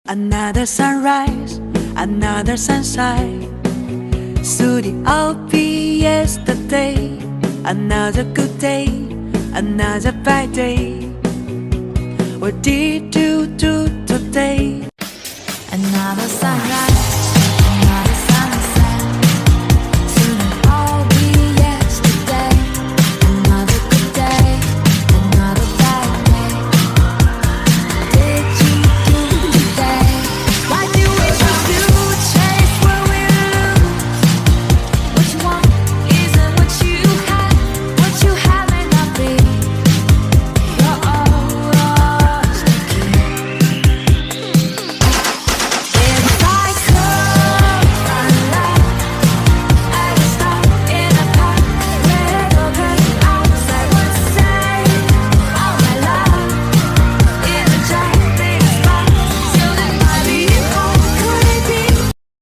Another sunrise, another sunshine. Through the obvious yesterday, another good day, another bad day. What did you do today?